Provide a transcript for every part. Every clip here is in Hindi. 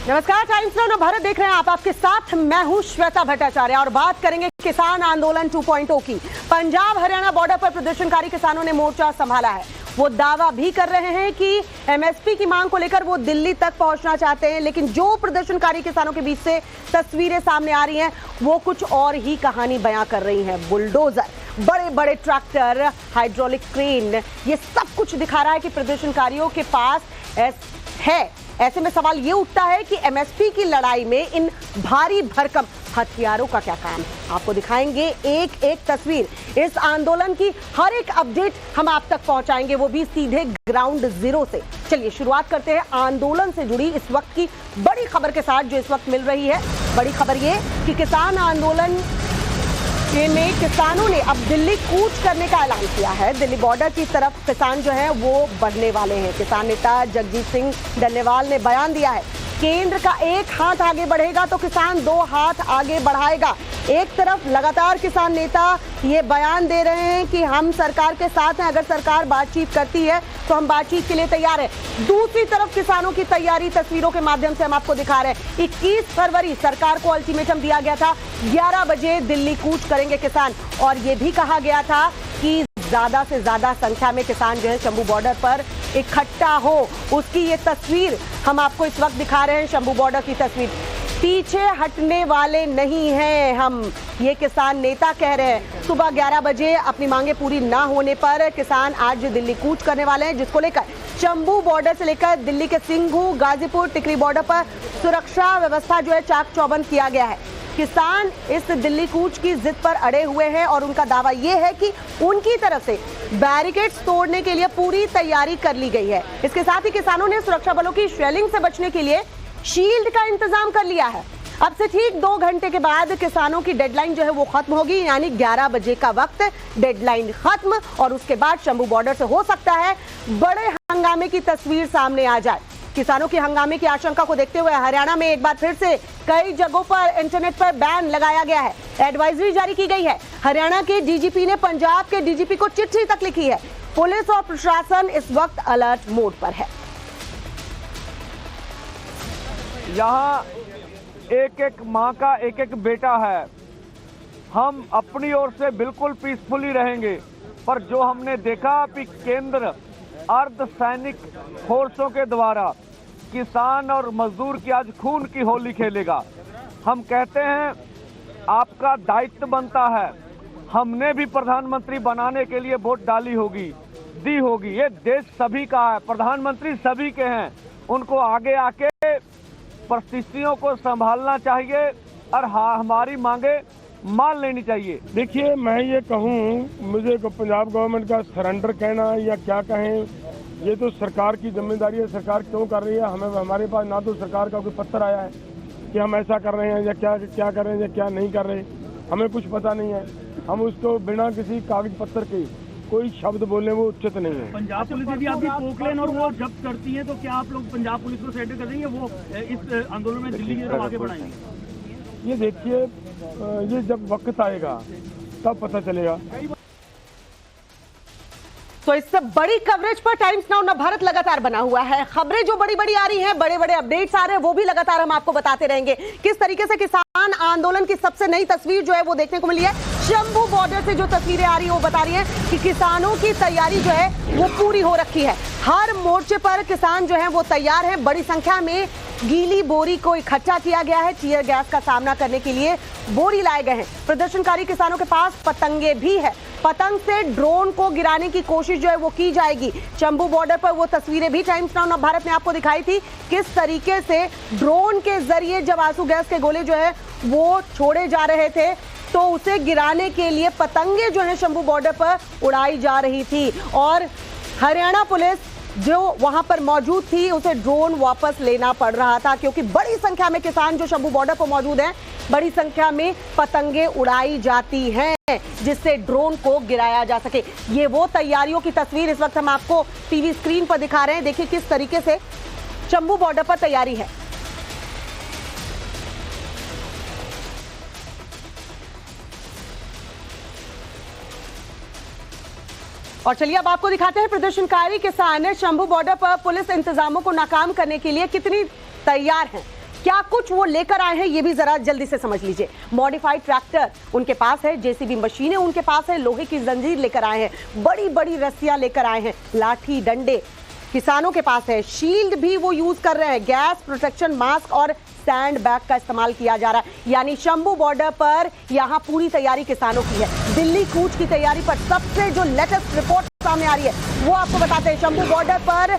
नमस्कार, टाइम्स नाउ भारत देख रहे हैं आप। आपके साथ मैं हूं श्वेता भट्टाचार्य और बात करेंगे किसान आंदोलन 2.0 की। पंजाब हरियाणा बॉर्डर पर प्रदर्शनकारी किसानों ने मोर्चा संभाला है। वो दावा भी कर रहे हैं कि एमएसपी की मांग को लेकर वो दिल्ली तक पहुंचना चाहते हैं, लेकिन जो प्रदर्शनकारी किसानों के बीच से तस्वीरें सामने आ रही हैं वो कुछ और ही कहानी बयां कर रही हैं। बुलडोजर, बड़े बड़े ट्रैक्टर, हाइड्रोलिक क्रेन, ये सब कुछ दिखा रहा है कि प्रदर्शनकारियों के पास है। ऐसे में सवाल ये उठता है कि एमएसपी की लड़ाई में इन भारी भरकम हथियारों का क्या काम है। आपको दिखाएंगे एक एक तस्वीर। इस आंदोलन की हर एक अपडेट हम आप तक पहुंचाएंगे, वो भी सीधे ग्राउंड जीरो से। चलिए शुरुआत करते हैं आंदोलन से जुड़ी इस वक्त की बड़ी खबर के साथ जो इस वक्त मिल रही है। बड़ी खबर ये कि किसान आंदोलन में किसानों ने अब दिल्ली कूच करने का ऐलान किया है। दिल्ली बॉर्डर की तरफ किसान जो है वो बढ़ने वाले हैं। किसान नेता जगजीत सिंह डल्लेवाल ने बयान दिया है, केंद्र का एक हाथ आगे बढ़ेगा तो किसान दो हाथ आगे बढ़ाएगा। एक तरफ लगातार किसान नेता ये बयान दे रहे हैं कि हम सरकार के साथ हैं, अगर सरकार बातचीत करती है तो हम बातचीत के लिए तैयार हैं। दूसरी तरफ किसानों की तैयारी तस्वीरों के माध्यम से हम आपको दिखा रहे हैं। 21 फरवरी सरकार को अल्टीमेटम दिया गया था, 11 बजे दिल्ली कूच करेंगे किसान, और ये भी कहा गया था कि ज्यादा से ज्यादा संख्या में किसान जो है शंभू बॉर्डर पर इकट्ठा हो। उसकी ये तस्वीर हम आपको इस वक्त दिखा रहे हैं, शंभू बॉर्डर की तस्वीर। पीछे हटने वाले नहीं हैं हम, ये किसान नेता कह रहे हैं। सुबह 11 बजे अपनी मांगे पूरी ना होने पर किसान आज दिल्ली कूच करने वाले हैं, जिसको लेकर शंभू बॉर्डर से लेकर दिल्ली के सिंघू, गाजीपुर, टिकरी बॉर्डर पर सुरक्षा व्यवस्था जो है चाक चौबंद किया गया है। किसान इस दिल्ली कूच की जिद पर अड़े हुए हैं और उनका दावा यह है कि उनकी तरफ से बैरिकेड्स तोड़ने के लिए पूरी तैयारी कर ली गई है। इसके साथ ही किसानों ने सुरक्षा बलों की शेलिंग से बचने के लिए शील्ड का इंतजाम कर लिया है। अब से ठीक 2 घंटे के बाद किसानों की डेडलाइन जो है वो खत्म होगी, यानी 11 बजे का वक्त डेडलाइन खत्म, और उसके बाद शंभू बॉर्डर से हो सकता है बड़े हंगामे की तस्वीर सामने आ जाए। किसानों की हंगामे की आशंका को देखते हुए हरियाणा में एक बार फिर से कई जगहों पर इंटरनेट पर बैन लगाया गया है। एडवाइजरी जारी की गई है। हरियाणा के डीजीपी ने पंजाब के डीजीपी को चिट्ठी तक लिखी है। पुलिस और प्रशासन इस वक्त अलर्ट मोड पर है। यहाँ एक एक माँ का एक एक बेटा है। हम अपनी ओर से बिल्कुल पीसफुली रहेंगे, पर जो हमने देखा कि केंद्र अर्धसैनिक फोर्सों के द्वारा किसान और मजदूर की आज खून की होली खेलेगा। हम कहते हैं आपका दायित्व बनता है, हमने भी प्रधानमंत्री बनाने के लिए वोट डाली होगी, दी होगी। ये देश सभी का है, प्रधानमंत्री सभी के हैं। उनको आगे आके परिस्थितियों को संभालना चाहिए और हमारी मांगे मान लेनी चाहिए। देखिए, मैं ये कहूँ, मुझे पंजाब गवर्नमेंट का सरेंडर कहना या क्या कहें, ये तो सरकार की जिम्मेदारी है। सरकार क्यों कर रही है, हमें हमारे पास ना तो सरकार का कोई पत्र आया है कि हम ऐसा कर रहे हैं या क्या कर रहे हैं या क्या नहीं कर रहे, हमें कुछ पता नहीं है। हम उसको बिना किसी कागज पत्र के कोई शब्द बोलने वो उचित नहीं है। पंजाब पुलिस यदि आपकी पोकलेन और वो जब्त करती है तो क्या आप लोग पंजाब पुलिस को सरेंडर कर देंगे, वो इस आंदोलन में दिल्ली की तरफ आगे बढ़ाएंगे? ये देखिए, ये जब वक्त आएगा तब पता चलेगा। तो इससे बड़ी कवरेज पर टाइम्स नाउ न भारत लगातार बना हुआ है। खबरें जो बड़ी बड़ी आ रही हैं, बड़े बड़े अपडेट्स आ रहे हैं, वो भी लगातार हम आपको बताते रहेंगे। किस तरीके से किसान आंदोलन की सबसे नई तस्वीर जो है वो देखने को मिली है। शंभू बॉर्डर से जो तस्वीरें आ रही है वो बता रही है कि किसानों की तैयारी जो है वो पूरी हो रखी है। हर मोर्चे पर किसान जो है वो तैयार हैं। बड़ी संख्या में गीली बोरी को इकट्ठा किया गया है। टीयर गैस का सामना करने के लिए बोरी लाए गए हैं। प्रदर्शनकारी किसानों के पास पतंगे भी है। पतंग से ड्रोन को गिराने की कोशिश जो है वो की जाएगी। शंभू बॉर्डर पर वो तस्वीरें भी टाइम्स नाउ भारत ने आपको दिखाई थी, किस तरीके से ड्रोन के जरिए जब आंसू गैस के गोले जो है वो छोड़े जा रहे थे तो उसे गिराने के लिए पतंगे जो है शंभू बॉर्डर पर उड़ाई जा रही थी, और हरियाणा पुलिस जो वहां पर मौजूद थी उसे ड्रोन वापस लेना पड़ रहा था, क्योंकि बड़ी संख्या में किसान जो शंभू बॉर्डर पर मौजूद हैं, बड़ी संख्या में पतंगे उड़ाई जाती हैं जिससे ड्रोन को गिराया जा सके। ये वो तैयारियों की तस्वीर इस वक्त हम आपको टीवी स्क्रीन पर दिखा रहे हैं। देखिए किस तरीके से शंभू बॉर्डर पर तैयारी है। और चलिए अब आपको दिखाते हैं प्रदर्शनकारी किसान शंभू बॉर्डर पर पुलिस इंतजामों को नाकाम करने के लिए कितनी तैयार हैं। क्या कुछ वो लेकर आए हैं ये भी जरा जल्दी से समझ लीजिए। मॉडिफाइड ट्रैक्टर उनके पास है, जेसीबी मशीनें उनके पास है, लोहे की जंजीर लेकर आए हैं, बड़ी बड़ी रस्सियां लेकर आए हैं, लाठी डंडे किसानों के पास है, शील्ड भी वो यूज कर रहे हैं, गैस प्रोटेक्शन मास्क और सैंड बैग का इस्तेमाल किया जा रहा है। यानी शंभू बॉर्डर पर यहां पूरी तैयारी किसानों की है। दिल्ली कूच की तैयारी पर सबसे जो लेटेस्ट रिपोर्ट सामने आ रही है वो आपको बताते हैं। शंभू बॉर्डर पर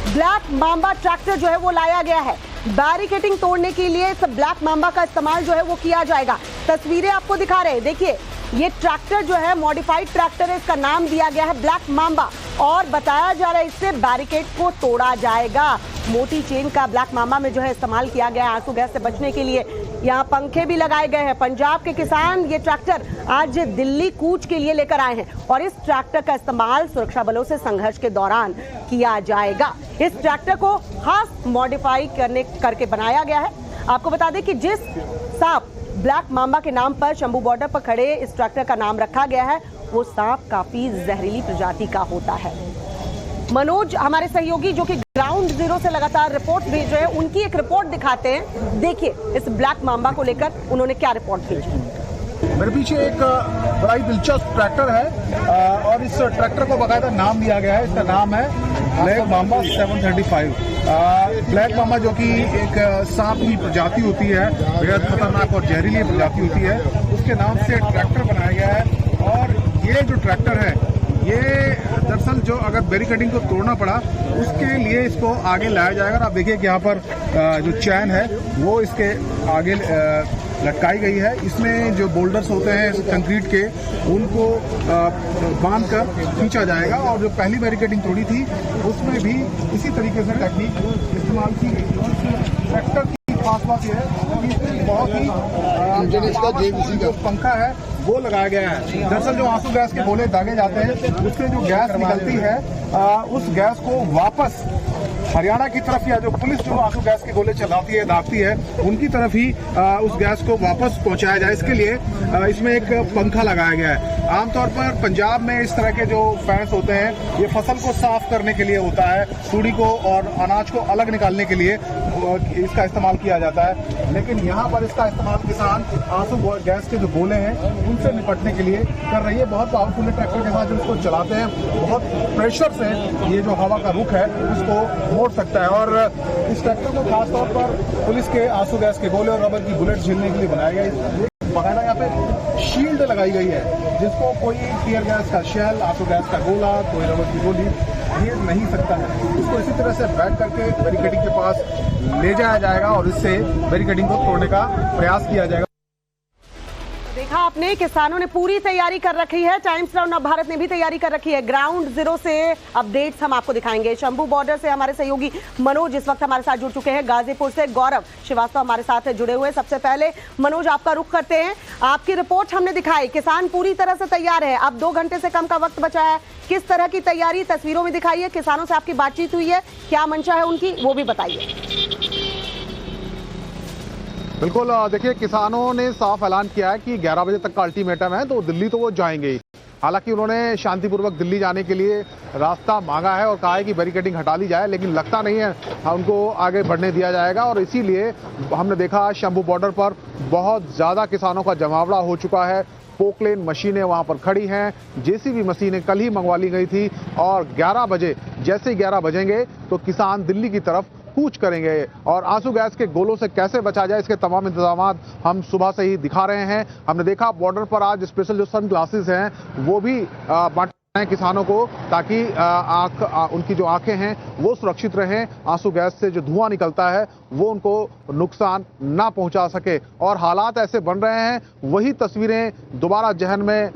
ब्लैक मांबा ट्रैक्टर जो है वो लाया गया है। बैरिकेडिंग तोड़ने के लिए इस ब्लैक मांबा का इस्तेमाल जो है वो किया जाएगा। तस्वीरें आपको दिखा रहे हैं, देखिए ये ट्रैक्टर जो है मॉडिफाइड ट्रैक्टर है, इसका नाम दिया गया है ब्लैक मांबा और बताया जा रहा है इससे बैरिकेड को तोड़ा जाएगा। मोटी चेन का ब्लैक मांबा में जो है इस्तेमाल किया गया है आंसू गैस से बचने के लिए। यहाँ पंखे भी लगाए गए हैं। पंजाब के किसान ये ट्रैक्टर आज दिल्ली कूच के लिए लेकर आए हैं और इस ट्रैक्टर का इस्तेमाल सुरक्षा बलों से संघर्ष के दौरान किया जाएगा। इस ट्रैक्टर को खास मॉडिफाई करके बनाया गया है। आपको बता दें कि जिस सांप ब्लैक मांबा के नाम पर शंभू बॉर्डर पर खड़े इस ट्रैक्टर का नाम रखा गया है वो सांप काफी जहरीली प्रजाति का होता है। मनोज हमारे सहयोगी जो कि ग्राउंड जीरो से लगातार रिपोर्ट भेज रहे हैं, उनकी एक रिपोर्ट दिखाते हैं। देखिए इस ब्लैक मांबा को लेकर उन्होंने क्या रिपोर्ट भेजी। मेरे पीछे एक बड़ा ही दिलचस्प ट्रैक्टर है और इस ट्रैक्टर को बाकायदा नाम दिया गया है। इसका नाम है ब्लैक मांबा 735। ब्लैक मांबा जो कि एक सांप की प्रजाति होती है, बेहद खतरनाक और जहरीली प्रजाति होती है, उसके नाम से ट्रैक्टर बनाया गया है। और ये जो ट्रैक्टर है ये दरअसल जो अगर बैरिकेडिंग को तोड़ना पड़ा उसके लिए इसको आगे लाया जाएगा। और आप देखिए कि यहाँ पर जो चैन है वो इसके आगे लटकाई गई है। इसमें जो बोल्डर्स होते हैं कंक्रीट के उनको बांध कर खींचा जाएगा। और जो पहली बैरिकेडिंग तोड़ी थी उसमें भी इसी तरीके से टेक्निक इस्तेमाल की गई। ट्रैक्टर की खास बात यह है कि इसमें बहुत ही जो पंखा है वो लगाया गया है। दरअसल जो आंसू गैस के गोले दागे जाते हैं उससे जो गैस निकलती है उस गैस को वापस हरियाणा की तरफ या जो पुलिस जो आंसू गैस के गोले चलाती है दागती है उनकी तरफ ही उस गैस को वापस पहुंचाया जाए, इसके लिए इसमें एक पंखा लगाया गया है। आमतौर पर पंजाब में इस तरह के जो फैंस होते हैं ये फसल को साफ करने के लिए होता है, तूड़ी को और अनाज को अलग निकालने के लिए इसका इस्तेमाल किया जाता है। लेकिन यहाँ पर इसका इस्तेमाल किसान आंसू गैस के जो गोले हैं उनसे निपटने के लिए कर रही है। बहुत पावरफुल ट्रैक्टर के साथ जो इसको चलाते हैं बहुत प्रेशर से ये जो हवा का रुख है उसको मोड़ सकता है। और इस ट्रैक्टर को खासतौर पर पुलिस के आंसू गैस के गोले और रबर की बुलेट झेलने के लिए बनाया गया है। बकायदा यहाँ पे शील्ड लगाई गई है जिसको कोई टीयर गैस का शेल, आंसू गैस का गोला, कोई रबर की गोली घेर नहीं सकता है। इसको इसी तरह से बैठ करके बैरिकेडिंग के पास ले जाया जाएगा और इससे बैरिकेडिंग को तोड़ने का प्रयास किया जाएगा। देखा आपने, किसानों ने पूरी तैयारी कर रखी है। टाइम्स नाउ नव भारत ने भी तैयारी कर रखी है। ग्राउंड जीरो से अपडेट्स हम आपको दिखाएंगे। शंभू बॉर्डर से हमारे सहयोगी मनोज इस वक्त हमारे साथ जुड़ चुके हैं। गाजीपुर से गौरव श्रीवास्तव हमारे साथ जुड़े हुए। सबसे पहले मनोज आपका रुख करते हैं। आपकी रिपोर्ट हमने दिखाई, किसान पूरी तरह से तैयार है। अब 2 घंटे से कम का वक्त बचा है। किस तरह की तैयारी तस्वीरों में दिखाई है? किसानों से आपकी बातचीत हुई है, क्या मंशा है उनकी वो भी बताइए। बिल्कुल, देखिए किसानों ने साफ ऐलान किया है कि 11 बजे तक का अल्टीमेटम है, तो दिल्ली तो वो जाएंगे ही। हालांकि उन्होंने शांतिपूर्वक दिल्ली जाने के लिए रास्ता मांगा है और कहा है कि बैरिकेडिंग हटा ली जाए, लेकिन लगता नहीं है उनको आगे बढ़ने दिया जाएगा। और इसीलिए हमने देखा शंभू बॉर्डर पर बहुत ज़्यादा किसानों का जमावड़ा हो चुका है। पोकलेन मशीनें वहां पर खड़ी हैं, जेसीबी मशीनें कल ही मंगवा ली गई थी और 11 बजे जैसे 11 बजेंगे तो किसान दिल्ली की तरफ कूच करेंगे। और आंसू गैस के गोलों से कैसे बचा जाए इसके तमाम इंतजाम हम सुबह से ही दिखा रहे हैं। हमने देखा बॉर्डर पर आज स्पेशल जो सन ग्लासेस हैं वो भी बांटे हैं किसानों को, ताकि उनकी जो आंखें हैं वो सुरक्षित रहें, आंसू गैस से जो धुआं निकलता है वो उनको नुकसान ना पहुंचा सके। और हालात ऐसे बन रहे हैं, वही तस्वीरें दोबारा जहन में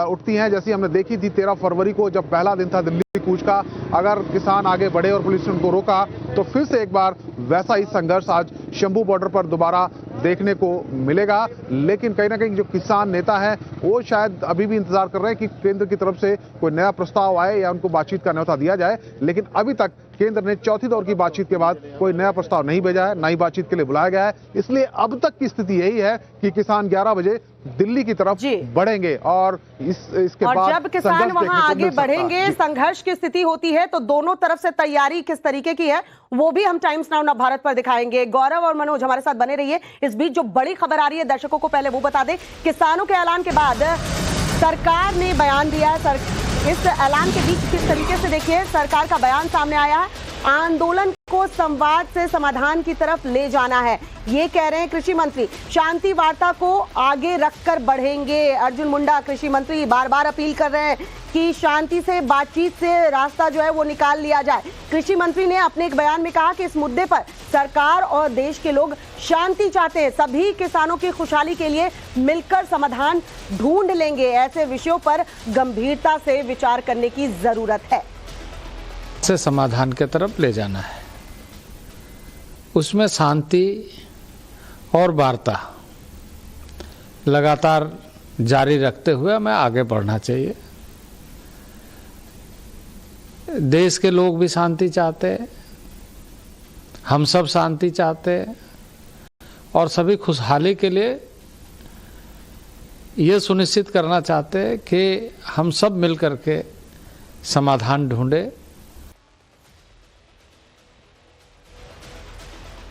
उठती हैं जैसी हमने देखी थी 13 फरवरी को, जब पहला दिन था दिल्ली कूच का। अगर किसान आगे बढ़े और पुलिस ने उनको रोका तो फिर से एक बार वैसा ही संघर्ष आज शंभू बॉर्डर पर दोबारा देखने को मिलेगा। लेकिन कहीं ना कहीं जो किसान नेता है वो शायद अभी भी इंतजार कर रहे हैं कि केंद्र की तरफ से कोई नया प्रस्ताव आए या उनको बातचीत का न्योता दिया जाए। लेकिन अभी तक केंद्र ने चौथी दौर की बातचीत के बाद कोई नया प्रस्ताव नहीं भेजा है, नई बातचीत के लिए बुलाया गया है। इसलिए अब तक की स्थिति यही है कि किसान 11 बजे दिल्ली की तरफ बढ़ेंगे और इसके बाद जब किसान वहां आगे बढ़ेंगे, संघर्ष की स्थिति होती है तो दोनों तरफ से तैयारी किस तरीके की है वो भी हम टाइम्स नाउ भारत पर दिखाएंगे। गौरव और मनोज हमारे साथ बने रहिए। इस बीच जो बड़ी खबर आ रही है दर्शकों को पहले वो बता दें। किसानों के ऐलान के बाद सरकार ने बयान दिया है। इस ऐलान के बीच किस तरीके से देखिए सरकार का बयान सामने आया है। आंदोलन को संवाद से समाधान की तरफ ले जाना है, ये कह रहे हैं कृषि मंत्री। शांति वार्ता को आगे रखकर बढ़ेंगे। अर्जुन मुंडा कृषि मंत्री बार बार अपील कर रहे हैं कि शांति से बातचीत से रास्ता जो है वो निकाल लिया जाए। कृषि मंत्री ने अपने एक बयान में कहा कि इस मुद्दे पर सरकार और देश के लोग शांति चाहते हैं, सभी किसानों की खुशहाली के लिए मिलकर समाधान ढूंढ लेंगे। ऐसे विषयों पर गंभीरता से विचार करने की जरूरत है, से समाधान की तरफ ले जाना है। उसमें शांति और वार्ता लगातार जारी रखते हुए हमें आगे बढ़ना चाहिए। देश के लोग भी शांति चाहते हैं, हम सब शांति चाहते हैं और सभी खुशहाली के लिए ये सुनिश्चित करना चाहते हैं कि हम सब मिलकर के समाधान ढूंढे।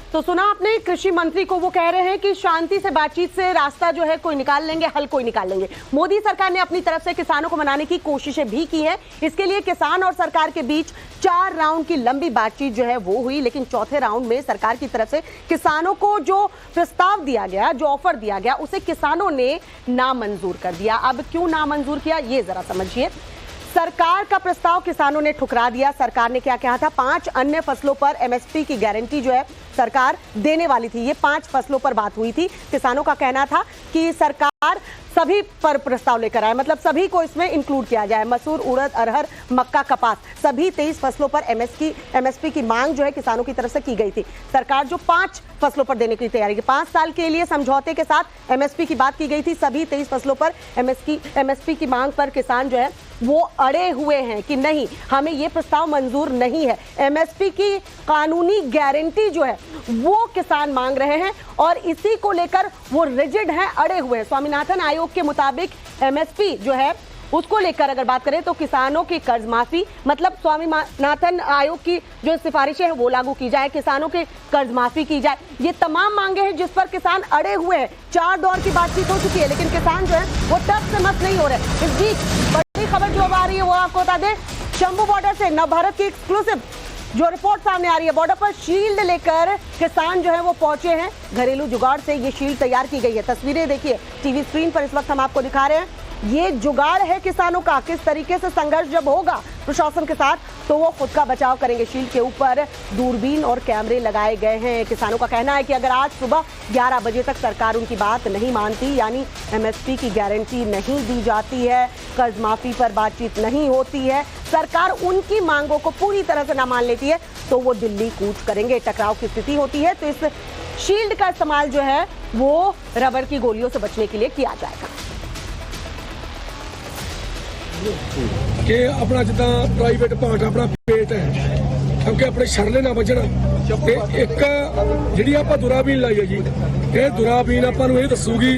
तो सुना आपने कृषि मंत्री को, वो कह रहे हैं कि शांति से बातचीत से रास्ता जो है कोई निकाल लेंगे, हल कोई निकाल लेंगे। मोदी सरकार ने अपनी तरफ से किसानों को मनाने की कोशिशें भी की हैं। इसके लिए किसान और सरकार के बीच 4 राउंड की लंबी बातचीत जो है वो हुई, लेकिन चौथे राउंड में सरकार की तरफ से किसानों को जो प्रस्ताव दिया गया, जो ऑफर दिया गया, उसे किसानों ने नामंजूर कर दिया। अब क्यों नामंजूर किया ये जरा समझिए। सरकार का प्रस्ताव किसानों ने ठुकरा दिया। सरकार ने क्या कहा था, 5 अन्य फसलों पर एमएसपी की गारंटी जो है सरकार देने वाली थी। ये 5 फसलों पर बात हुई थी। किसानों का कहना था कि सरकार सभी पर प्रस्ताव लेकर आए, मतलब सभी को इसमें इंक्लूड किया जाए। मसूर, उड़द, अरहर, मक्का, कपास, सभी 23 फसलों पर एमएसपी की मांग जो है किसानों की तरफ से की गई थी। सरकार जो 5 फसलों पर देने की तैयारी की, 5 साल के लिए समझौते के साथ एमएसपी की बात की गई थी। सभी 23 फसलों पर एमएसपी की मांग पर किसान जो है वो अड़े हुए हैं कि नहीं, हमें ये प्रस्ताव मंजूर नहीं है। एमएसपी की कानूनी गारंटी जो है वो किसान मांग रहे हैं और इसी को लेकर वो रिजिड हैं, अड़े हुए हैं। स्वामीनाथन आयोग के मुताबिक एमएसपी जो है उसको लेकर अगर बात करें तो किसानों की कर्ज माफी, मतलब स्वामीनाथन आयोग की जो सिफारिशें हैं वो लागू की जाए, किसानों के कर्ज माफी की जाए। ये तमाम मांगे हैं जिस पर किसान अड़े हुए हैं। 4 दौर की बातचीत हो चुकी है, लेकिन किसान जो है वो टस से मस नहीं हो रहे। इस बीच बड़ी खबर जो अब आ रही है वो आपको बता दें, शंभू बॉर्डर से नवभारत की एक्सक्लूसिव जो रिपोर्ट सामने आ रही है। बॉर्डर पर शील्ड लेकर किसान जो है वो पहुंचे हैं। घरेलू जुगाड़ से ये शील्ड तैयार की गई है। तस्वीरें देखिए टीवी स्क्रीन पर इस वक्त हम आपको दिखा रहे हैं। ये जुगाड़ है किसानों का। किस तरीके से संघर्ष जब होगा प्रशासन के साथ तो वो खुद का बचाव करेंगे। शील्ड के ऊपर दूरबीन और कैमरे लगाए गए हैं। किसानों का कहना है कि अगर आज सुबह 11 बजे तक सरकार उनकी बात नहीं मानती, यानी एमएसपी की गारंटी नहीं दी जाती है, कर्ज माफी पर बातचीत नहीं होती है, सरकार उनकी मांगों को पूरी तरह से ना मान लेती है, तो वो दिल्ली कूच करेंगे। टकराव की स्थिति होती है तो इस शील्ड का इस्तेमाल जो है वो रबड़ की गोलियों से बचने के लिए किया जाएगा। कि अपना जिदा प्राइवेट पार्ट अपना पेट है, क्योंकि अपने शरले ना बचना। एक जी आप दुराबीन लाई है जी, ये दुराबीन आपको ये दसूगी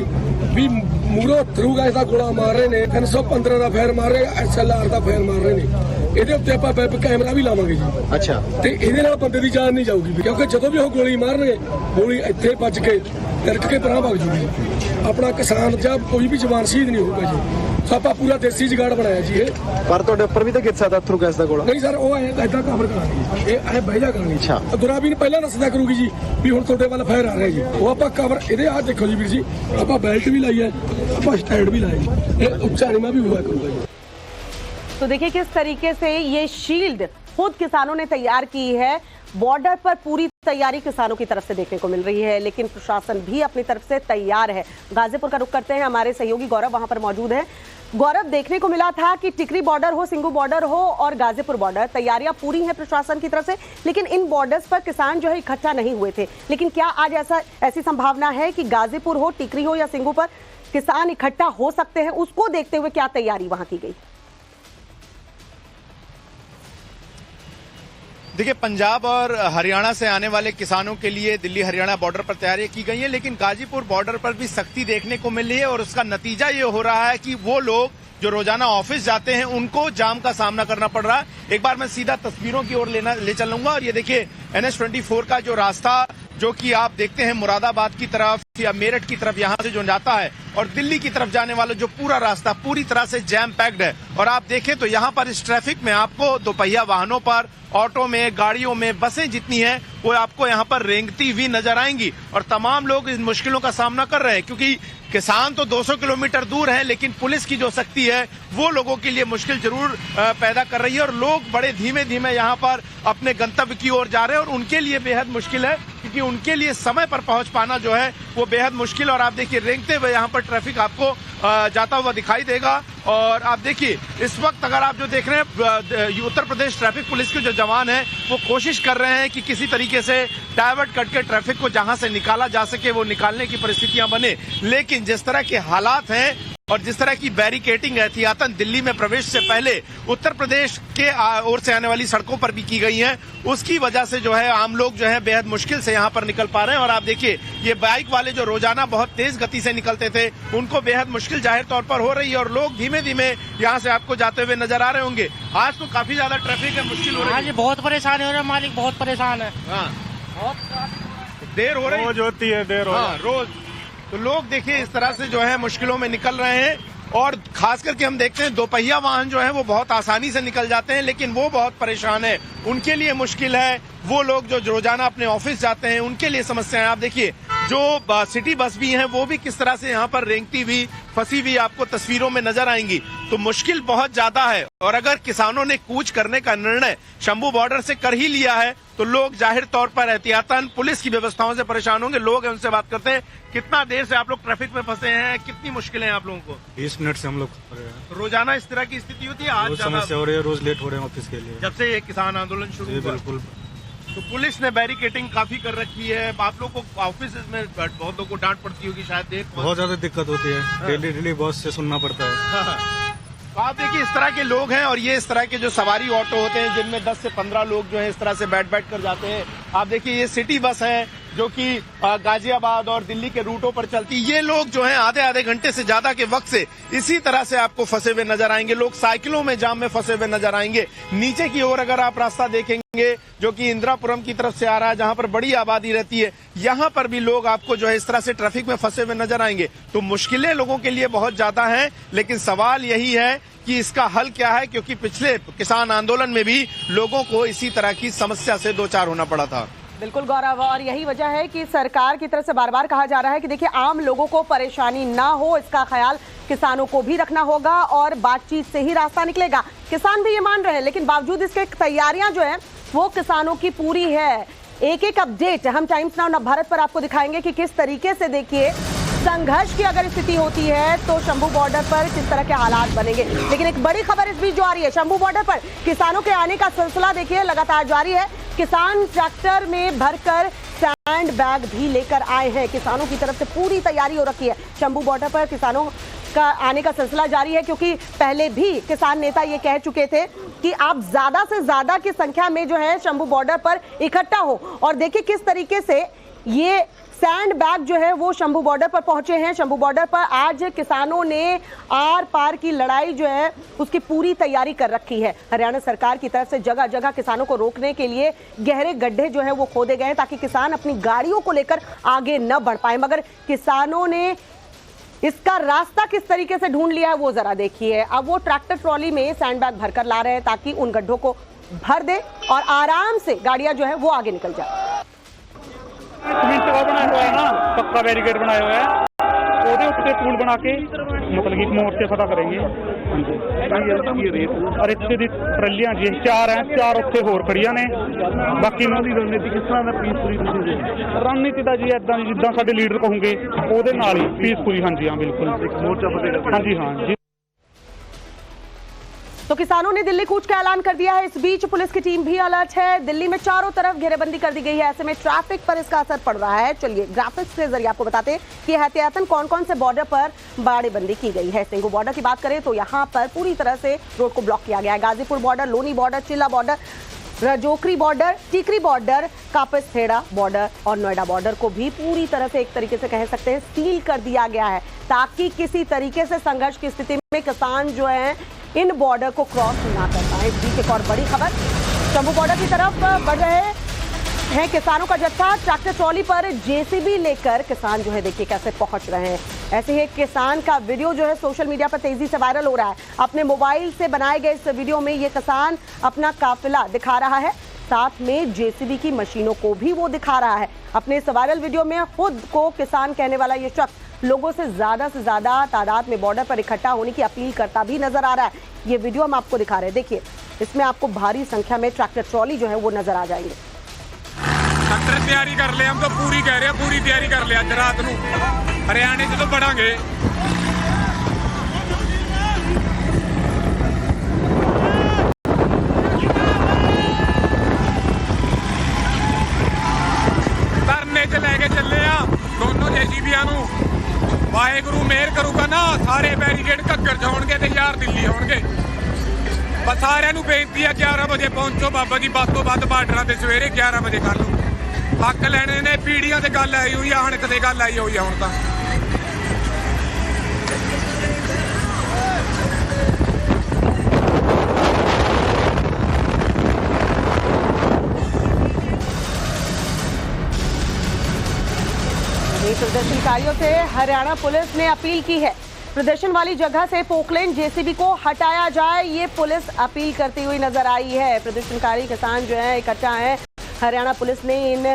भी मूरों थ्रू का ऐसा गोला मार रहे ने, 315 का फायर मार रहे, SLR का फायर मार रहे ने। ਇਹਦੇ ਉੱਤੇ ਆਪਾਂ ਵੈਬ ਕੈਮਰਾ ਵੀ ਲਾਵਾਂਗੇ ਜੀ। ਅੱਛਾ, ਤੇ ਇਹਦੇ ਨਾਲ ਬੰਦੇ ਦੀ ਜਾਨ ਨਹੀਂ ਜਾਊਗੀ, ਕਿਉਂਕਿ ਜਦੋਂ ਵੀ ਉਹ ਗੋਲੀ ਮਾਰਨਗੇ ਗੋਲੀ ਇੱਥੇ ਵੱਜ ਕੇ ਤਿਲਕ ਕੇ ਪਰਾਂ ਭੱਜ ਜੂਗੀ। ਆਪਣਾ ਕਿਸਾਨ ਜਾਂ ਕੋਈ ਵੀ ਜਵਾਨ ਸ਼ਹੀਦ ਨਹੀਂ ਹੋਊਗਾ ਜੀ। ਆਪਾਂ ਪੂਰਾ ਦੇਸੀ ਜੁਗਾੜ ਬਣਾਇਆ ਜੀ ਇਹ। ਪਰ ਤੁਹਾਡੇ ਉੱਪਰ ਵੀ ਤਾਂ ਗਿਰ ਸਕਦਾ ਅਥਰੂ ਗੈਸ ਦਾ ਗੋਲਾ। ਨਹੀਂ ਸਰ, ਉਹ ਐਦਾਂ ਕਵਰ ਕਰਾਂਗੇ, ਇਹ ਐ ਬਹਿ ਜਾ ਕਰਾਂਗੇ। ਅੱਛਾ, ਦੁਰਾਬੀਨ ਪਹਿਲਾਂ ਦੱਸਦਾ ਕਰੂਗੀ ਜੀ ਵੀ ਹੁਣ ਤੁਹਾਡੇ ਵੱਲ ਫਾਇਰ ਆ ਰਿਹਾ ਜੀ। ਉਹ ਆਪਾਂ ਕਵਰ ਇਹਦੇ ਆਹ ਦੇਖੋ ਜੀ ਵੀਰ ਜੀ, ਆਪਾਂ ਬੈਲਟ ਵੀ ਲਾਈ ਹੈ, ਆਪਾਂ ਸਟੈਂਡ ਵੀ ਲਾਇਆ ਜੀ। ਇਹ ਉੱਚਾ ਨੀਵਾਂ ਵੀ ਹੋਇਆ ਕਰੂਗਾ ਜੀ। तो देखिए किस तरीके से ये शील्ड खुद किसानों ने तैयार की है। बॉर्डर पर पूरी तैयारी किसानों की तरफ से देखने को मिल रही है, लेकिन प्रशासन भी अपनी तरफ से तैयार है। गाजीपुर का रुख करते हैं, हमारे सहयोगी गौरव वहां पर मौजूद है। गौरव, देखने को मिला था कि टिकरी बॉर्डर हो, सिंगू बॉर्डर हो और गाजीपुर बॉर्डर, तैयारियां पूरी हैं प्रशासन की तरफ से, लेकिन इन बॉर्डर्स पर किसान जो है इकट्ठा नहीं हुए थे। लेकिन क्या आज ऐसी संभावना है कि गाजीपुर हो, टिकरी हो या सिंगू पर किसान इकट्ठा हो सकते हैं? उसको देखते हुए क्या तैयारी वहां की गई? देखिए, पंजाब और हरियाणा से आने वाले किसानों के लिए दिल्ली हरियाणा बॉर्डर पर तैयारियां की गई हैं, लेकिन गाजीपुर बॉर्डर पर भी सख्ती देखने को मिल रही है और उसका नतीजा ये हो रहा है कि वो लोग जो रोजाना ऑफिस जाते हैं उनको जाम का सामना करना पड़ रहा है। एक बार मैं सीधा तस्वीरों की ओर ले चलूंगा और ये देखिए NH-24 का जो रास्ता जो कि आप देखते हैं मुरादाबाद की तरफ या मेरठ की तरफ यहां से जो जाता है और दिल्ली की तरफ जाने वाला जो पूरा रास्ता पूरी तरह से जैम पैक्ड है। और आप देखें तो यहां पर इस ट्रैफिक में आपको दोपहिया वाहनों पर, ऑटो में, गाड़ियों में, बसें जितनी हैं वो आपको यहां पर रेंगती हुई नजर आएंगी और तमाम लोग इन मुश्किलों का सामना कर रहे हैं क्योंकि किसान तो 200 किलोमीटर दूर है, लेकिन पुलिस की जो सख्ती है वो लोगों के लिए मुश्किल जरूर पैदा कर रही है और लोग बड़े धीमे धीमे यहाँ पर अपने गंतव्य की ओर जा रहे हैं और उनके लिए बेहद मुश्किल है क्योंकि उनके लिए समय पर पहुंच पाना जो है वो बेहद मुश्किल। और आप देखिए रेंगते हुए यहाँ पर ट्रैफिक आपको जाता हुआ दिखाई देगा। और आप देखिए इस वक्त अगर आप जो देख रहे हैं उत्तर प्रदेश ट्रैफिक पुलिस के जो जवान हैं वो कोशिश कर रहे हैं कि किसी तरीके से डाइवर्ट करके ट्रैफिक को जहां से निकाला जा सके वो निकालने की परिस्थितियां बने, लेकिन जिस तरह के हालात हैं और जिस तरह की बैरिकेटिंग एहतियातन दिल्ली में प्रवेश से पहले उत्तर प्रदेश के ओर से आने वाली सड़कों पर भी की गई है, उसकी वजह से जो है आम लोग जो है बेहद मुश्किल से यहाँ पर निकल पा रहे हैं। और आप देखिए ये बाइक वाले जो रोजाना बहुत तेज गति से निकलते थे उनको बेहद मुश्किल जाहिर तौर पर हो रही है और लोग धीमे धीमे यहाँ से आपको जाते हुए नजर आ रहे होंगे। आज तो काफी ज्यादा ट्रैफिक है, मुश्किल हो रही है, बहुत परेशान हो रहे हैं, मालिक बहुत परेशान है। देर हो रही रोज होती है, देर हो रही है रोज। तो लोग देखिए इस तरह से जो है मुश्किलों में निकल रहे हैं और खास करके हम देखते हैं दोपहिया वाहन जो है वो बहुत आसानी से निकल जाते हैं, लेकिन वो बहुत परेशान है, उनके लिए मुश्किल है। वो लोग जो रोजाना अपने ऑफिस जाते हैं उनके लिए समस्या है। आप देखिए जो सिटी बस भी हैं वो भी किस तरह से यहाँ पर रेंगती हुई, फंसी हुई आपको तस्वीरों में नजर आएंगी। तो मुश्किल बहुत ज्यादा है और अगर किसानों ने कूच करने का निर्णय शंभू बॉर्डर से कर ही लिया है तो लोग जाहिर तौर पर एहतियातन पुलिस की व्यवस्थाओं से परेशान होंगे। लोग हैं उनसे बात करते हैं, कितना देर से आप लोग ट्रैफिक में फंसे हैं, कितनी मुश्किलें हैं आप लोगों को? 20 मिनट से हम लोग रोजाना इस तरह की स्थिति होती है? आज समस्या हो रही है, रोज लेट हो रहे हैं ऑफिस के लिए जब से ये किसान आंदोलन शुरू हुआ। बिल्कुल। तो पुलिस ने बैरिकेटिंग काफी कर रखी है, आप लोग को ऑफिस में बहुत लोगों को डांट पड़ती होगी शायद? बहुत ज्यादा दिक्कत होती है, डेली बॉस से सुनना पड़ता है। तो आप देखिए इस तरह के लोग हैं और ये इस तरह के जो सवारी ऑटो होते हैं जिनमें 10 से 15 लोग जो है इस तरह से बैठ कर जाते हैं। आप देखिए ये सिटी बस है जो कि गाजियाबाद और दिल्ली के रूटों पर चलती। ये लोग जो हैं आधे घंटे से ज्यादा के वक्त से इसी तरह से आपको फंसे हुए नजर आएंगे। लोग साइकिलों में जाम में फंसे हुए नजर आएंगे। नीचे की ओर अगर आप रास्ता देखेंगे जो कि इंदिरापुरम की तरफ से आ रहा है जहां पर बड़ी आबादी रहती है, यहां पर भी लोग आपको जो है इस तरह से ट्रैफिक में फंसे हुए नजर आएंगे। तो मुश्किलें लोगों के लिए बहुत ज्यादा हैं, लेकिन सवाल यही है कि इसका हल क्या है, क्योंकि पिछले किसान आंदोलन में भी लोगों को इसी तरह की समस्या से दो चार होना पड़ा था। बिल्कुल गौरव, और यही वजह है कि सरकार की तरफ से बार बार कहा जा रहा है कि देखिए आम लोगों को परेशानी ना हो, इसका ख्याल किसानों को भी रखना होगा और बातचीत से ही रास्ता निकलेगा। किसान भी ये मान रहे हैं, लेकिन बावजूद इसके तैयारियां जो है वो किसानों की पूरी है। एक एक अपडेट हम टाइम्स नाउ नवभारत पर आपको दिखाएंगे कि किस तरीके से देखिए संघर्ष की अगर स्थिति होती है तो शंभू बॉर्डर पर किस तरह के हालात बनेंगे। लेकिन एक बड़ी खबर इस बीच जो आ रही है, शंभू बॉर्डर पर किसानों के आने का सिलसिला देखिए लगातार जारी है। किसान ट्रैक्टर में भरकर सैंड बैग भी लेकर आए हैं। किसानों की तरफ से पूरी तैयारी हो रखी है। शंभू बॉर्डर पर किसानों का आने का सिलसिला जारी है क्योंकि पहले भी किसान नेता ये कह चुके थे कि आप ज्यादा से ज्यादा की संख्या में जो है शंभू बॉर्डर पर इकट्ठा हो। और देखिए किस तरीके से ये सैंड बैग जो है वो शंभू बॉर्डर पर पहुंचे हैं। शंभू बॉर्डर पर आज किसानों ने आर पार की लड़ाई जो है उसकी पूरी तैयारी कर रखी है। हरियाणा सरकार की तरफ से जगह जगह किसानों को रोकने के लिए गहरे गड्ढे जो है वो खोदे गए ताकि किसान अपनी गाड़ियों को लेकर आगे न बढ़ पाए। मगर किसानों ने इसका रास्ता किस तरीके से ढूंढ लिया है वो जरा देखिए। अब वो ट्रैक्टर ट्रॉली में सैंड बैग भरकर ला रहे हैं ताकि उन गड्ढों को भर दे और आराम से गाड़ियां जो है वो आगे निकल जाए। सीमेंट का बनाया हुआ है ना, पक्का बैरिकेड बनाया हुआ है, ਉਹਦੇ ਉੱਤੇ ਪੁਲ ਬਣਾ ਕੇ ਮਤਲਬ ਕਿ ਮੋੜ ਤੇ ਪਤਾ ਕਰਾਂਗੇ। ਹਾਂਜੀ ਔਰ ਇੱਥੇ ਦੀ ਟਰਾਲੀਆਂ ਜੀ 4 ਹੈ, 4 ਉੱਥੇ ਹੋਰ ਖੜੀਆਂ ਨੇ। ਬਾਕੀ ਉਹਨਾਂ ਦੀ ਰਣਨੀਤੀ ਕਿਸ ਤਰ੍ਹਾਂ ਦਾ ਪੀਸਫੁਲੀ ਤੁਸੀਂ ਰਣਨੀਤੀ ਦਾ ਜੀ ਇਦਾਂ ਜਿੱਦਾਂ ਸਾਡੇ ਲੀਡਰ ਕਹੋਗੇ ਉਹਦੇ ਨਾਲ ਹੀ ਪੀਸਫੁਲੀ। ਹਾਂਜੀ ਹਾਂ ਬਿਲकुल ਇੱਕ ਮੋਰਚਾ ਫਤਿਹ। ਹਾਂਜੀ ਹਾਂ ਜੀ। तो किसानों ने दिल्ली कूच का ऐलान कर दिया है। इस बीच पुलिस की टीम भी अलर्ट है। दिल्ली में चारों तरफ घेरेबंदी कर दी गई है। ऐसे में ट्रैफिक पर इसका असर पड़ रहा है। चलिए ग्राफिक्स के जरिए आपको बताते हैं कि एहतियातन कौन कौन से बॉर्डर पर बाड़ेबंदी की गई है। सिंघू बॉर्डर की बात करें तो यहाँ पर पूरी तरह से रोड को ब्लॉक किया गया है। Ghazipur border, Loni border, Chilla border Rajouri border, Tikri border, Kapashera border और नोएडा बॉर्डर को भी पूरी तरह से एक तरीके से कह सकते हैं सील कर दिया गया है, ताकि किसी तरीके से संघर्ष की स्थिति में किसान जो है इन बॉर्डर को क्रॉस ना कर पाए। इस बीच एक और बड़ी खबर, शंभू बॉर्डर की तरफ बढ़ रहे हैं किसानों का जत्था। ट्रैक्टर ट्रॉली पर जेसीबी लेकर किसान जो है देखिए कैसे पहुंच रहे हैं। ऐसे ही एक किसान का वीडियो जो है सोशल मीडिया पर तेजी से वायरल हो रहा है। अपने मोबाइल से बनाए गए इस वीडियो में ये किसान अपना काफिला दिखा रहा है, साथ में जेसीबी की मशीनों को भी वो दिखा रहा है। अपने इस वायरल वीडियो में खुद को किसान कहने वाला ये शख्स लोगों से ज्यादा तादाद में बॉर्डर पर इकट्ठा होने की अपील करता भी नजर आ रहा है। ये वीडियो हम आपको दिखा रहे हैं, देखिए इसमें आपको भारी संख्या में ट्रैक्टर ट्रॉली जो है वो नजर आ जाएंगे। ट्रैक्टर तैयारी कर ले, हम तो पूरी कह रहे हैं, पूरी तैयारी कर ले। अज रात नूं हरियाणे च तो बढ़ांगे। धरने च लैके चले आ दोनों जेसीबीआं नूं। वाहेगुरू मेहर करूगा ना, सारे बैरीकेड घग्गर च होणगे ते यार दिल्ली होणगे। बस सारिਆਂ ਨੂੰ ਬੇਨਤੀ ਹੈ 11 ਵਜੇ ਪਹੁੰਚੋ ਬਾਬਾ ਜੀ, ਵੱਧ ਤੋਂ ਵੱਧ ਬਾਰਡਰਾਂ ਤੇ ਸਵੇਰੇ 11 ਵਜੇ ਕਰ ਲਓ। ਹੱਕ ਲੈਣੇ ਨੇ, ਪੀੜੀਆਂ ਤੇ ਗੱਲ ਆਈ ਹੋਈ ਆ, ਹਣਕ ਤੇ ਗੱਲ ਆਈ ਹੋਈ ਆ ਹੁਣ ਤਾਂ। प्रदर्शनकारियों से हरियाणा पुलिस ने अपील की है, प्रदर्शन वाली जगह से पोकलेन जेसीबी को हटाया जाए। ये पुलिस अपील करती हुई नजर आई है। प्रदर्शनकारी किसान जो है इकट्ठा है, हरियाणा पुलिस ने इन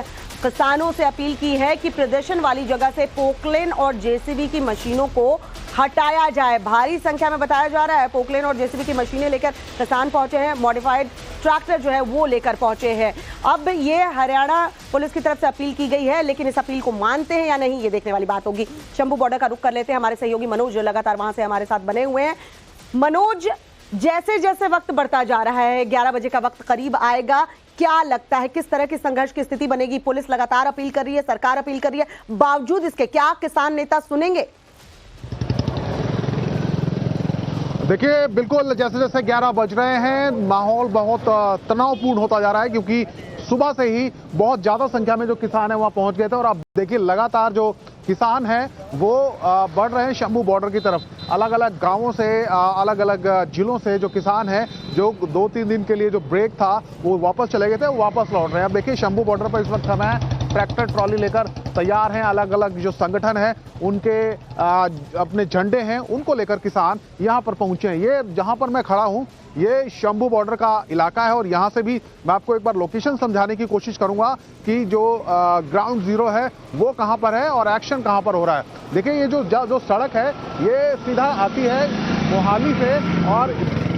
किसानों से अपील की है कि प्रदर्शन वाली जगह से पोकलेन और जेसीबी की मशीनों को हटाया जाए। भारी संख्या में बताया जा रहा है पोकलेन और जेसीबी की मशीनें लेकर किसान पहुंचे हैं, मॉडिफाइड ट्रैक्टर जो है वो लेकर पहुंचे हैं। अब ये हरियाणा पुलिस की तरफ से अपील की गई है, लेकिन इस अपील को मानते हैं या नहीं ये देखने वाली बात होगी। शंभू बॉर्डर का रुख कर लेते हैं, हमारे सहयोगी मनोज लगातार वहां से हमारे साथ बने हुए हैं। मनोज, जैसे जैसे वक्त बढ़ता जा रहा है, 11 बजे का वक्त करीब आएगा, क्या लगता है किस तरह की संघर्ष की स्थिति बनेगी? पुलिस लगातार अपील कर रही है, सरकार अपील कर रही है, बावजूद इसके क्या किसान नेता सुनेंगे? देखिए बिल्कुल जैसे जैसे 11 बज रहे हैं माहौल बहुत तनावपूर्ण होता जा रहा है, क्योंकि सुबह से ही बहुत ज्यादा संख्या में जो किसान है वहां पहुंच गए थे। और अब देखिए लगातार जो किसान हैं वो बढ़ रहे हैं शंभू बॉर्डर की तरफ। अलग अलग गांवों से, अलग अलग जिलों से जो किसान हैं, जो 2-3 दिन के लिए जो ब्रेक था वो वापस चले गए थे, वो वापस लौट रहे हैं। अब देखिए शंभू बॉर्डर पर इस वक्त हमें ट्रैक्टर ट्रॉली लेकर तैयार हैं। अलग अलग जो संगठन हैं उनके अपने झंडे हैं, उनको लेकर किसान यहाँ पर पहुंचे हैं। ये जहाँ पर मैं खड़ा हूँ ये शंभू बॉर्डर का इलाका है, और यहाँ से भी मैं आपको एक बार लोकेशन समझाने की कोशिश करूंगा कि जो ग्राउंड जीरो है वो कहाँ पर है और एक्शन कहाँ पर हो रहा है। देखिए ये जो सड़क है ये सीधा आती है मोहाली से, और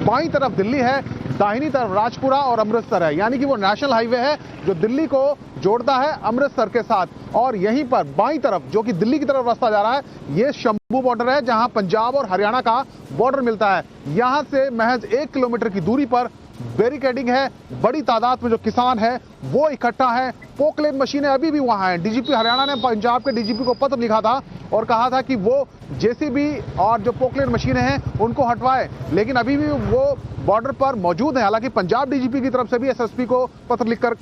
बाईं तरफ दिल्ली है, दाहिनी तरफ राजपुरा और अमृतसर है। यानी कि वो नेशनल हाईवे है जो दिल्ली को जोड़ता है अमृतसर के साथ। और यहीं पर बाईं तरफ जो कि दिल्ली की तरफ रास्ता जा रहा है, ये शंभू बॉर्डर है, जहां पंजाब और हरियाणा का बॉर्डर मिलता है। यहां से महज 1 किलोमीटर की दूरी पर बैरिकेडिंग है। बड़ी तादाद में जो किसान है वो इकट्ठा है। पोकलेन मशीनें अभी भी वहां हैं। डीजीपी हरियाणा ने पंजाब के डीजीपी को पत्र लिखा था और कहा था कि वो जेसीबी और जो पोकलेन मशीनें हैं उनको हटवाए, लेकिन अभी भी वो बॉर्डर पर मौजूद है। हालांकि पंजाब डीजीपी की तरफ से भी एसएसपी को पत्र लिखकर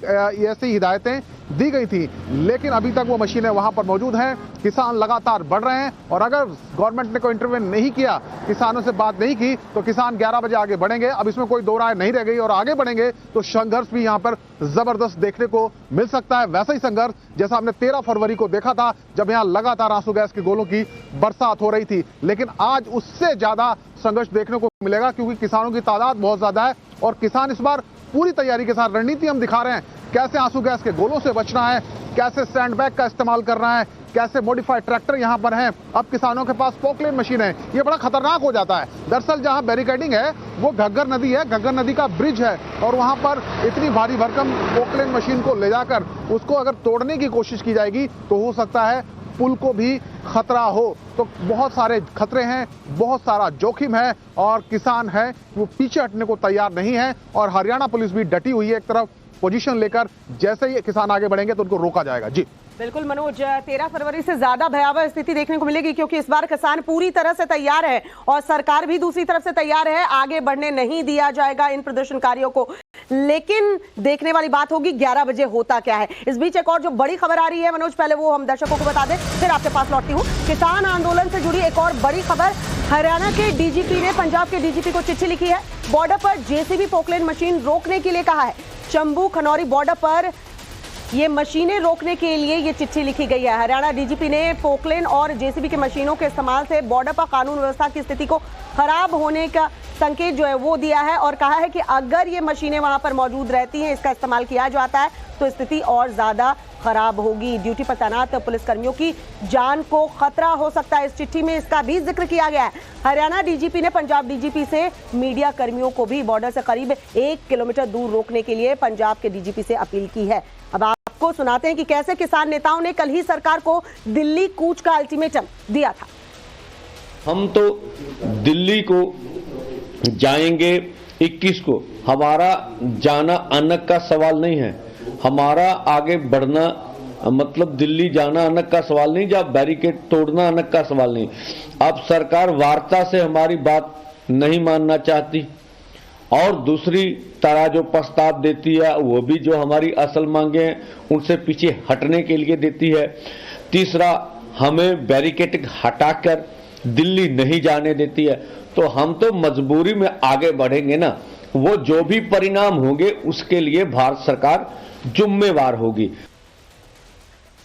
ऐसी हिदायतें दी गई थी, लेकिन अभी तक वो मशीनें वहां पर मौजूद हैं। किसान लगातार बढ़ रहे हैं, और अगर गवर्नमेंट ने कोई इंटरवेंशन नहीं किया, किसानों से बात नहीं की, तो किसान 11 बजे आगे बढ़ेंगे। अब इसमें कोई दो राय नहीं रह गई, और आगे बढ़ेंगे तो संघर्ष भी यहाँ पर जबरदस्त देखने को मिल सकता है। वैसा ही संघर्ष जैसा हमने 13 फरवरी को देखा था, जब यहाँ लगातार आंसू गैस के गोलों की बरसात हो रही थी। लेकिन आज उससे ज्यादा संघर्ष देखने को मिलेगा, क्योंकि किसानों की तादाद बहुत ज्यादा है, और किसान इस बार पूरी तैयारी के साथ रणनीति हम दिखा रहे हैं। कैसे आंसू गैस के गोलों से बचना है, कैसे सैंडबैग का इस्तेमाल करना है, कैसे मॉडिफाइड ट्रैक्टर यहां पर हैं। अब किसानों के पास पोकलेन मशीन है, ये बड़ा खतरनाक हो जाता है। दरअसल जहां बैरिकेडिंग है वो घग्गर नदी है, घग्गर नदी का ब्रिज है, और वहां पर इतनी भारी भरकम पोकलेन मशीन को ले जाकर उसको अगर तोड़ने की कोशिश की जाएगी तो हो सकता है पुल को भी खतरा हो। तो बहुत सारे खतरे हैं, बहुत सारा जोखिम है, और किसान है वो पीछे हटने को तैयार नहीं है। और हरियाणा पुलिस भी डटी हुई है एक तरफ पोजीशन लेकर। जैसे ही किसान आगे बढ़ेंगे तो उनको रोका जाएगा। जी बिल्कुल मनोज, 13 फरवरी से ज्यादा भयावह स्थिति देखने को मिलेगी, क्योंकि इस बार किसान पूरी तरह से तैयार है और सरकार भी दूसरी तरफ से तैयार है। आगे बढ़ने नहीं दिया जाएगा इन प्रदर्शनकारियों को। लेकिन देखने वाली बात होगी 11 बजे होता क्या है। इस बीच एक और जो बड़ी खबर आ रही है मनोज, पहले वो हम दर्शकों को बता दें, फिर आपके पास लौटती हूँ। किसान आंदोलन से जुड़ी एक और बड़ी खबर, हरियाणा के डीजीपी ने पंजाब के डीजीपी को चिट्ठी लिखी है। बॉर्डर पर जेसीबी पोकलेन मशीन रोकने के लिए कहा है। चंबू खनौरी बॉर्डर पर ये मशीनें रोकने के लिए ये चिट्ठी लिखी गई है। हरियाणा डीजीपी ने पोकलेन और जेसीबी की मशीनों के इस्तेमाल से बॉर्डर पर कानून व्यवस्था की स्थिति को खराब होने का संकेत जो है वो दिया है और कहा है कि अगर ये मशीनें वहां पर मौजूद रहती हैं, इसका इस्तेमाल किया जाता है तो स्थिति और ज्यादा खराब होगी। ड्यूटी पर तैनात पुलिसकर्मियों की जान को खतरा हो सकता है। इस चिट्ठी में इसका भी जिक्र किया गया है। हरियाणा डीजीपी ने पंजाब डीजीपी से मीडिया कर्मियों को भी बॉर्डर से करीब 1 किलोमीटर दूर रोकने के लिए पंजाब के डीजीपी से अपील की है। अब आपको सुनाते हैं कि कैसे किसान नेताओं ने कल ही सरकार को दिल्ली कूच का अल्टीमेटम दिया था। हम तो दिल्ली को जाएंगे 21 को। हमारा जाना अनक का सवाल नहीं है, हमारा आगे बढ़ना मतलब दिल्ली जाना अनक का सवाल नहीं, जब बैरिकेड तोड़ना अनक का सवाल नहीं। अब सरकार वार्ता से हमारी बात नहीं मानना चाहती और दूसरी तरह जो प्रस्ताव देती है वो भी जो हमारी असल मांगे हैं उनसे पीछे हटने के लिए देती है। तीसरा, हमें बैरिकेड हटाकर दिल्ली नहीं जाने देती है। तो हम तो मजबूरी में आगे बढ़ेंगे ना, वो जो भी परिणाम होंगे उसके लिए भारत सरकार जिम्मेवार होगी।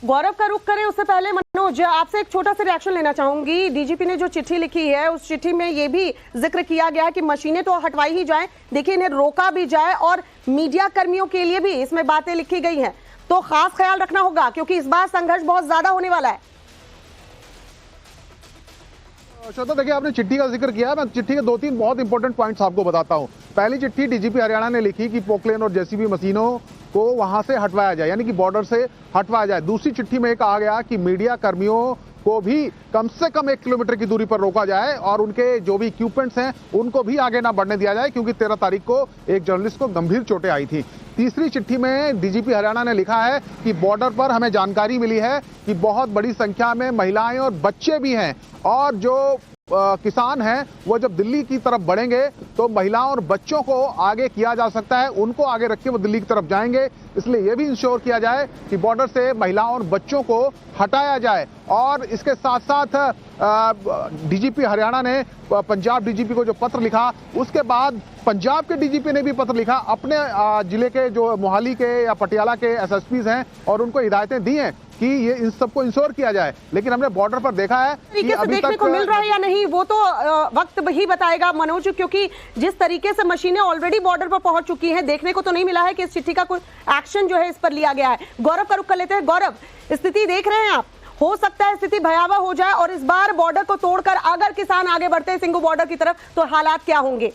गौरव का रुख करें उससे पहले मनोज, आपसे एक छोटा सा रिएक्शन लेना चाहूंगी। डीजीपी ने जो चिट्ठी लिखी है उस चिट्ठी में ये भी जिक्र किया गया है कि मशीनें तो हटवाई ही जाएं, देखिए इन्हें रोका भी जाए और मीडिया कर्मियों के लिए भी इसमें बातें लिखी गई हैं, तो खास ख्याल रखना होगा क्योंकि इस बार संघर्ष बहुत ज्यादा होने वाला है। श्वेता, देखिए आपने चिट्ठी का जिक्र किया, मैं चिट्ठी के 2-3 बहुत इंपॉर्टेंट पॉइंट्स आपको बताता हूं। पहली चिट्ठी डीजीपी हरियाणा ने लिखी कि पोकलेन और जेसीबी मशीनों को वहां से हटवाया जाए, यानी कि बॉर्डर से हटवाया जाए। दूसरी चिट्ठी में कहा गया कि मीडिया कर्मियों को भी कम से कम 1 किलोमीटर की दूरी पर रोका जाए और उनके जो भी इक्विपमेंट्स हैं उनको भी आगे ना बढ़ने दिया जाए, क्योंकि 13 तारीख को एक जर्नलिस्ट को गंभीर चोटें आई थी। तीसरी चिट्ठी में डीजीपी हरियाणा ने लिखा है कि बॉर्डर पर हमें जानकारी मिली है कि बहुत बड़ी संख्या में महिलाएं और बच्चे भी हैं और जो किसान हैं वो जब दिल्ली की तरफ बढ़ेंगे तो महिलाओं और बच्चों को आगे किया जा सकता है, उनको आगे रख के वो दिल्ली की तरफ जाएंगे। इसलिए ये भी इंश्योर किया जाए कि बॉर्डर से महिलाओं और बच्चों को हटाया जाए। और इसके साथ साथ डीजीपी हरियाणा ने पंजाब डीजीपी को जो पत्र लिखा, उसके बाद पंजाब के डीजीपी ने भी पत्र लिखा अपने जिले के जो मोहाली के या पटियाला के एसएसपीज हैं और उनको हिदायतें दी हैं कि ये इन सबको इंश्योर किया जाए। लेकिन हमने बॉर्डर पर देखा है कि अभी देखने को मिल रहा है या नहीं वो तो वक्त ही बताएगा मनोज, क्योंकि जिस तरीके से मशीनें ऑलरेडी बॉर्डर पर पहुंच चुकी हैं, देखने को तो नहीं मिला है कि इस चिट्ठी का कोई एक्शन जो है इस पर लिया गया है। गौरव का रुख कर लेते हैं। गौरव, स्थिति देख रहे हैं आप, हो सकता है स्थिति भयावह हो जाए और इस बार बॉर्डर को तोड़कर अगर किसान आगे बढ़ते हैं सिंगू बॉर्डर की तरफ तो हालात क्या होंगे?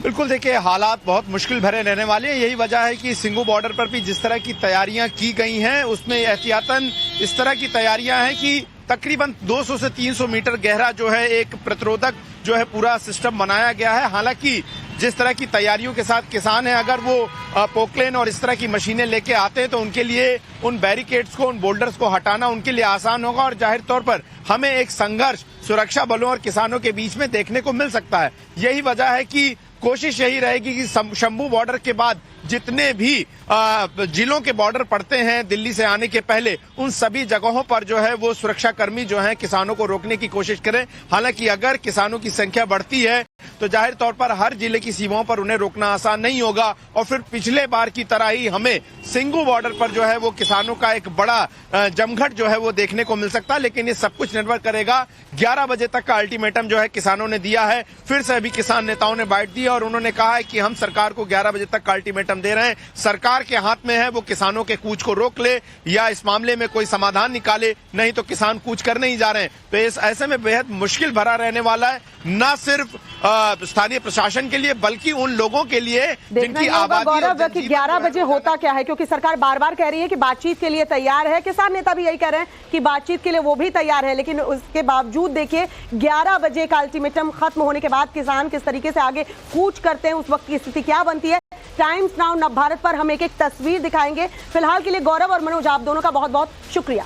बिल्कुल, देखिए हालात बहुत मुश्किल भरे रहने वाले हैं। यही वजह है कि सिंगू बॉर्डर पर भी जिस तरह की तैयारियां की गई हैं उसमें एहतियातन इस तरह की तैयारियां हैं कि तकरीबन 200 से 300 मीटर गहरा जो है एक प्रतिरोधक जो है पूरा सिस्टम बनाया गया है। हालांकि जिस तरह की तैयारियों के साथ किसान हैं, अगर वो पोकलेन और इस तरह की मशीनें लेके आते हैं तो उनके लिए उन बैरिकेड्स को, उन बोल्डर्स को हटाना उनके लिए आसान होगा और जाहिर तौर पर हमें एक संघर्ष सुरक्षा बलों और किसानों के बीच में देखने को मिल सकता है। यही वजह है कि कोशिश यही रहेगी कि शंभू बॉर्डर के बाद जितने भी जिलों के बॉर्डर पड़ते हैं दिल्ली से आने के पहले, उन सभी जगहों पर जो है वो सुरक्षा कर्मी जो हैं किसानों को रोकने की कोशिश करें। हालांकि अगर किसानों की संख्या बढ़ती है तो जाहिर तौर पर हर जिले की सीमाओं पर उन्हें रोकना आसान नहीं होगा और फिर पिछले बार की तरह ही हमें सिंगू बॉर्डर पर जो है वो किसानों का एक बड़ा जमघट जो है वो देखने को मिल सकता है। लेकिन ये सब कुछ निर्भर करेगा 11 बजे तक का अल्टीमेटम जो है किसानों ने दिया है। फिर से अभी किसान नेताओं ने बाइट दी और उन्होंने कहा है कि हम सरकार को 11 बजे तक का अल्टीमेटम दे रहे हैं। सरकार के हाथ में है वो किसानों के कूच को रोक ले या इस मामले में कोई समाधान निकाले, नहीं तो किसान कूच करने ही जा रहे हैं। तो इस ऐसे में बेहद मुश्किल भरा रहने वाला है, न सिर्फ स्थानीय प्रशासन के लिए बल्कि उन लोगों के लिए जिनकी आबादी। गौरव कि 11 बजे होता क्या है, क्योंकि सरकार बार बार कह रही है कि बातचीत के लिए तैयार है, किसान नेता भी यही कह रहे हैं कि बातचीत के लिए वो भी तैयार है, लेकिन उसके बावजूद देखिए 11 बजे का अल्टीमेटम खत्म होने के बाद किसान किस तरीके से आगे कूच करते हैं, उस वक्त की स्थिति क्या बनती है। टाइम्स नाउ नव भारत पर हम एक एक तस्वीर दिखाएंगे। फिलहाल के लिए गौरव और मनोज, आप दोनों का बहुत बहुत शुक्रिया।